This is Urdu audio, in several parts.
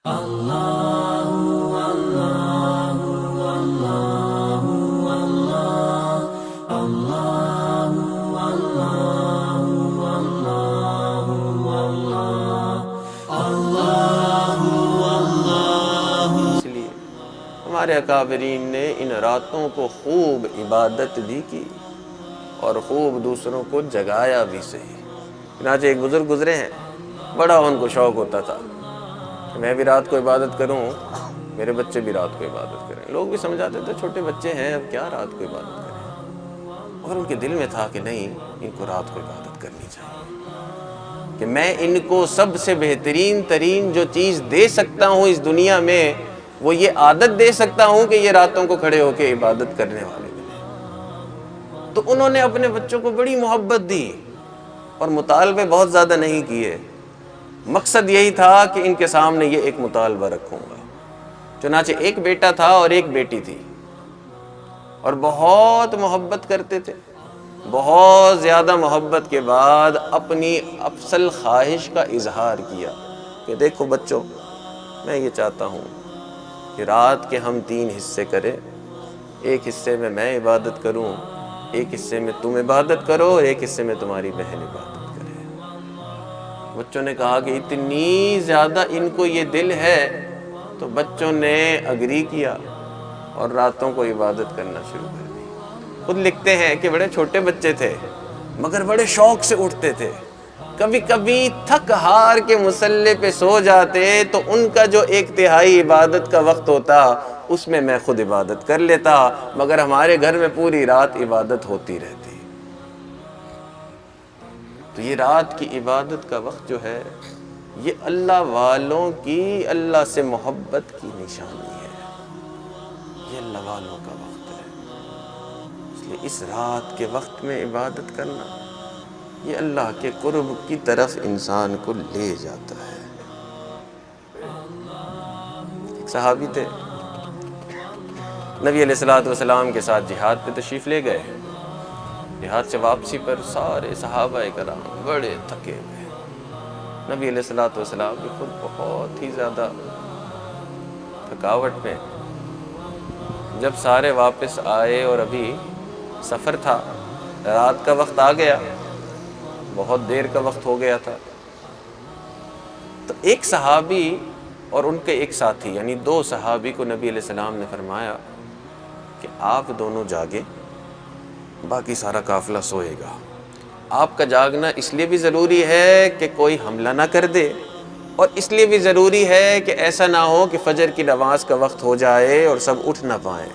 اس لیے ہمارے اکابرین نے ان راتوں کو خوب عبادت بھی کی اور خوب دوسروں کو جگایا بھی صحیح۔ چنانچہ ایک بزرگ گزرے ہیں، بڑا ان کو شوق ہوتا تھا کہ میں بھی رات کو عبادت کروں، میرے بچے بھی رات کو عبادت کریں۔ لوگ بھی سمجھاتے تھے چھوٹے بچے ہیں، اب کیا رات کو عبادت کریں، اور ان کے دل میں تھا کہ نہیں، ان کو رات کو عبادت کرنی چاہیے، کہ میں ان کو سب سے بہترین ترین جو چیز دے سکتا ہوں اس دنیا میں، وہ یہ عادت دے سکتا ہوں کہ یہ راتوں کو کھڑے ہو کے عبادت کرنے والے بنے۔ تو انہوں نے اپنے بچوں کو بڑی محبت دی اور مطالبے بہت زیادہ نہیں کیے، مقصد یہی تھا کہ ان کے سامنے یہ ایک مطالبہ رکھوں گا۔ چنانچہ ایک بیٹا تھا اور ایک بیٹی تھی، اور بہت محبت کرتے تھے۔ بہت زیادہ محبت کے بعد اپنی افضل خواہش کا اظہار کیا کہ دیکھو بچوں، میں یہ چاہتا ہوں کہ رات کے ہم 3 حصے کریں، ایک حصے میں میں عبادت کروں، ایک حصے میں تم عبادت کرو، اور ایک حصے میں تمہاری بہن عبادت کرے۔ بچوں نے کہا کہ اتنی زیادہ ان کو یہ دل ہے، تو بچوں نے اگری کیا اور راتوں کو عبادت کرنا شروع کر دی۔ خود لکھتے ہیں کہ بڑے چھوٹے بچے تھے مگر بڑے شوق سے اٹھتے تھے، کبھی کبھی تھک ہار کے مصلے پہ سو جاتے تو ان کا جو 1/3 عبادت کا وقت ہوتا اس میں خود عبادت کر لیتا، مگر ہمارے گھر میں پوری رات عبادت ہوتی رہتی۔ تو یہ رات کی عبادت کا وقت جو ہے، یہ اللہ والوں کی اللہ سے محبت کی نشانی ہے، یہ اللہ والوں کا وقت ہے۔ اس لیے اس رات کے وقت میں عبادت کرنا، یہ اللہ کے قرب کی طرف انسان کو لے جاتا ہے۔ ایک صحابی تھے، نبی علیہ السلام کے ساتھ جہاد پہ تشریف لے گئے۔ جہاد سے واپسی پر سارے صحابہ کرام بڑے تھکے ہوئے، نبی علیہ السلام بھی خود بہت ہی زیادہ تھکاوٹ میں۔ جب سارے واپس آئے اور ابھی سفر تھا، رات کا وقت آ گیا، بہت دیر کا وقت ہو گیا تھا، تو ایک صحابی اور ان کے ایک ساتھی، یعنی 2 صحابی کو نبی علیہ السلام نے فرمایا کہ آپ دونوں جاگیں، باقی سارا قافلہ سوئے گا۔ آپ کا جاگنا اس لیے بھی ضروری ہے کہ کوئی حملہ نہ کر دے، اور اس لیے بھی ضروری ہے کہ ایسا نہ ہو کہ فجر کی نماز کا وقت ہو جائے اور سب اٹھ نہ پائیں۔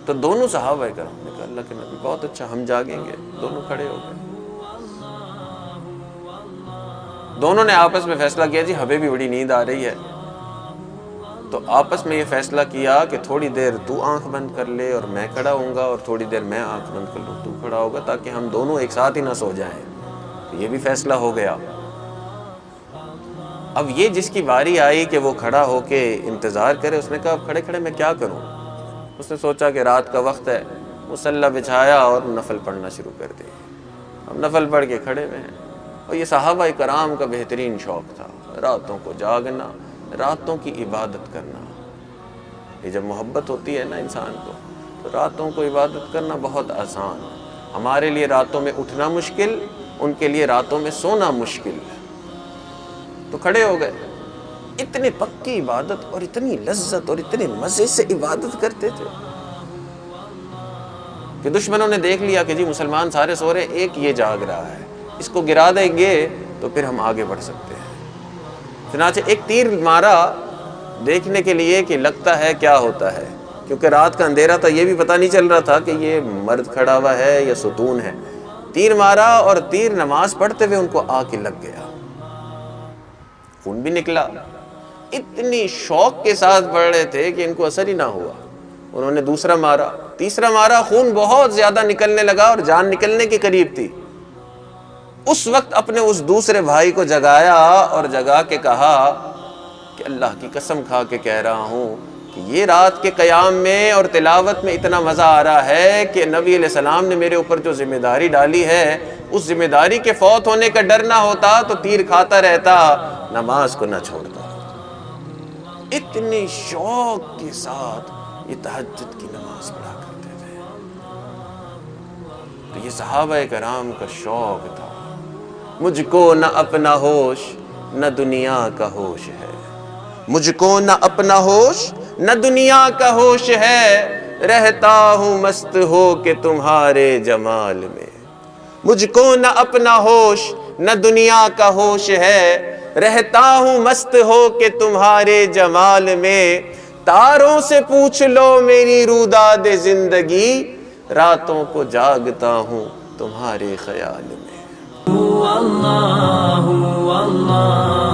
تو دونوں صحابہ کرام نے کہا اللہ کے نبی بہت اچھا، ہم جاگیں گے۔ دونوں کھڑے ہو گئے، دونوں نے آپس میں فیصلہ کیا جی ہمیں بھی بڑی نیند آ رہی ہے، تو آپس میں یہ فیصلہ کیا کہ تھوڑی دیر تو آنکھ بند کر لے اور میں کھڑا ہوں گا، اور تھوڑی دیر میں آنکھ بند کر لوں تو کھڑا ہوگا، تاکہ ہم دونوں ایک ساتھ ہی نہ سو جائیں۔ تو یہ بھی فیصلہ ہو گیا۔ اب یہ جس کی باری آئی کہ وہ کھڑا ہو کے انتظار کرے، اس نے کہا اب کھڑے کھڑے میں کیا کروں؟ اس نے سوچا کہ رات کا وقت ہے، مصلی بچھایا اور نفل پڑھنا شروع کر دیا۔ اب نفل پڑھ کے کھڑے ہوئے ہیں، اور یہ صحابہ کرام کا بہترین شوق تھا، راتوں کو جاگنا، راتوں کی عبادت کرنا۔ یہ جب محبت ہوتی ہے نا انسان کو، تو راتوں کو عبادت کرنا بہت آسان ہے۔ ہمارے لیے راتوں میں اٹھنا مشکل، ان کے لیے راتوں میں سونا مشکل ہے۔ تو کھڑے ہو گئے، اتنی پکی عبادت اور اتنی لذت اور اتنے مزے سے عبادت کرتے تھے کہ دشمنوں نے دیکھ لیا کہ جی مسلمان سارے سو رہے، ایک یہ جاگ رہا ہے، اس کو گرا دیں گے تو پھر ہم آگے بڑھ سکتے ہیں۔ چنانچہ ایک تیر مارا دیکھنے کے لیے کہ لگتا ہے کیا ہوتا ہے، کیونکہ رات کا اندھیرا تھا، یہ بھی پتہ نہیں چل رہا تھا کہ یہ مرد کھڑا ہوا ہے یا ستون ہے۔ تیر مارا اور تیر نماز پڑھتے ہوئے ان کو آ کے لگ گیا، خون بھی نکلا۔ اتنی شوق کے ساتھ پڑھ رہے تھے کہ ان کو اثر ہی نہ ہوا۔ انہوں نے دوسرا مارا، تیسرا مارا، خون بہت زیادہ نکلنے لگا اور جان نکلنے کے قریب تھی۔ اس وقت اپنے اس دوسرے بھائی کو جگایا اور جگا کے کہا کہ اللہ کی قسم کھا کے کہہ رہا ہوں کہ یہ رات کے قیام میں اور تلاوت میں اتنا مزہ آ رہا ہے کہ نبی علیہ السلام نے میرے اوپر جو ذمہ داری ڈالی ہے اس ذمہ داری کے فوت ہونے کا ڈر نہ ہوتا تو تیر کھاتا رہتا، نماز کو نہ چھوڑتا۔ اتنے شوق کے ساتھ یہ تہجد کی نماز پڑھا کرتے تھے۔ تو یہ صحابہ کرام کا شوق تھا۔ مجھ کو نہ اپنا ہوش نہ دنیا کا ہوش ہے، مجھ کو نہ اپنا ہوش نہ دنیا کا ہوش ہے، رہتا ہوں مست ہو کے تمہارے جمال میں۔ مجھ کو نہ اپنا ہوش نہ دنیا کا ہوش ہے، رہتا ہوں مست ہو کے تمہارے جمال میں۔ تاروں سے پوچھ لو میری روداد زندگی، راتوں کو جاگتا ہوں تمہارے خیال میں۔ اللہ